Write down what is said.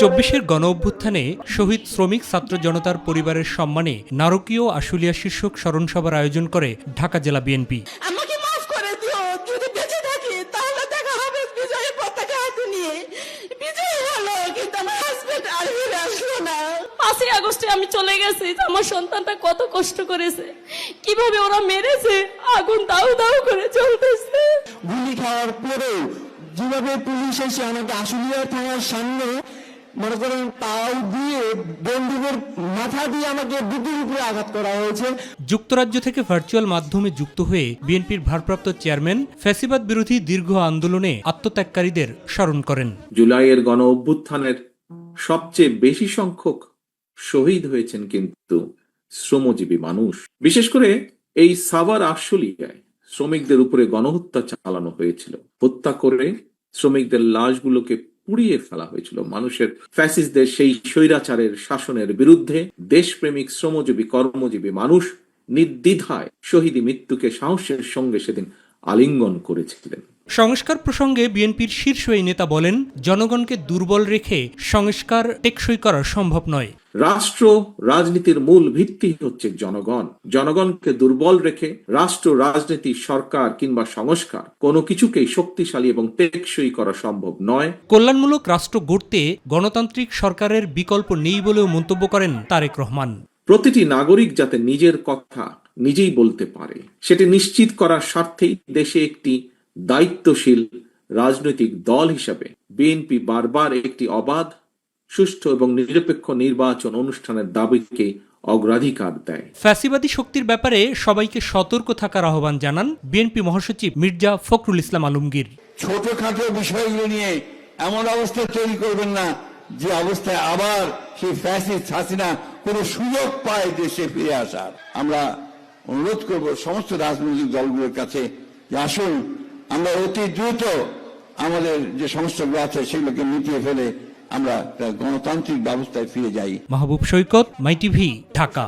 চব্বিশের গণঅভ্যুত্থানে শহীদ শ্রমিক ছাত্র জনতার পরিবারের সম্মানে নারকীয় আশুলিয়া শীর্ষক স্মরণসভার আয়োজন করে ঢাকা জেলা বিএনপি। আমাকে মাফ করে দিও, যদি বেঁচে থাকি তাহলে দেখা হবে বিজয়ী পতাকা হাতে নিয়ে। বিজয়ী হলো, কিন্তু আমার হাজবেন্ড আর ফিরে আসলো না। 5ই আগস্টে আমি চলে গেছি, আমার সন্তানটা কত কষ্ট করেছে, কিভাবে ওরা মেরেছে, আগুন দাউ দাউ করে জ্বলতেছে। গুলি খাওয়ার পরেও যেভাবে পুলিশ এসে আমাকে আশুলিয়া থানার সামনে মনে করেন পাও দিয়ে বন্দুকের মাথা দিয়ে আমাকে বুকের উপরে আঘাত করা হয়েছে। যুক্তরাজ্য থেকে ভার্চুয়াল মাধ্যমে যুক্ত হয়ে বিএনপির ভারপ্রাপ্ত চেয়ারম্যান ফ্যাসিবাদ বিরোধী দীর্ঘ আন্দোলনে আত্মত্যাগকারীদের স্মরণ করেন। জুলাইয়ের গণ অভ্যুত্থানের সবচেয়ে বেশি সংখ্যক শহীদ হয়েছেন কিন্তু শ্রমজীবী মানুষ। বিশেষ করে এই সাভার আশুলিয়ায় শ্রমিকদের উপরে গণহত্যা চালানো হয়েছিল। হত্যা করে শ্রমিকদের লাশগুলোকে পুড়িয়ে ফেলা হয়েছিল। মানুষের ফ্যাসিস্টদের সেই স্বৈরাচারের শাসনের বিরুদ্ধে দেশপ্রেমিক শ্রমজীবী কর্মজীবী মানুষ নির্দ্বিধায় শহীদ মৃত্যুকে সাহসের সঙ্গে সেদিন আলিঙ্গন করেছিলেন। সংস্কার প্রসঙ্গে বিএনপির শীর্ষ এই নেতা বলেন, জনগণকে দুর্বল রেখে সংস্কার টেকসই করা সম্ভব নয়। রাষ্ট্র রাজনীতির মূল ভিত্তি হচ্ছে জনগণ। জনগণকে দুর্বল রেখে রাষ্ট্র রাজনীতি, সরকার কিংবা সংস্কার কোনো কিছুকেই শক্তিশালী এবং টেকসই করা সম্ভব নয়। কল্যাণমূলক রাষ্ট্র গড়তে গণতান্ত্রিক সরকারের বিকল্প নেই বলেও মন্তব্য করেন তারেক রহমান। প্রতিটি নাগরিক যাতে নিজের কথা নিজেই বলতে পারে, সেটি নিশ্চিত করার স্বার্থেই দেশে একটি দায়িত্বশীল রাজনৈতিক দল হিসাবে বিএনপি বারবার একটি অবাধ, সুষ্ঠু এবং নিরপেক্ষ নির্বাচন অনুষ্ঠানের দাবিকে অগ্রাধিকার দেয়। ফ্যাসিবাদী শক্তির ব্যাপারে সবাইকে সতর্ক থাকার আহ্বান জানান বিএনপি মহাসচিব মির্জা ফখরুল ইসলাম আলমগীর। ছোটখাটো বিষয়গুলো নিয়ে এমন অবস্থা তৈরি করবেন না যে অবস্থায় আবার সেই ফ্যাসিস্ট হাসিনা কোনো সুযোগ পায় দেশে ফিরে আসার। আমরা অনুরোধ করব সমস্ত রাজনৈতিক দলগুলোর কাছে যে আসুন আমরা অতি দ্রুত আমাদের যে সমস্যাগুলো আছে সেগুলোকে মিটিয়ে ফেলে আমরা গণতান্ত্রিক ব্যবস্থায় ফিরে যাই। মাহবুব সৈকত, মাই টিভি, ঢাকা।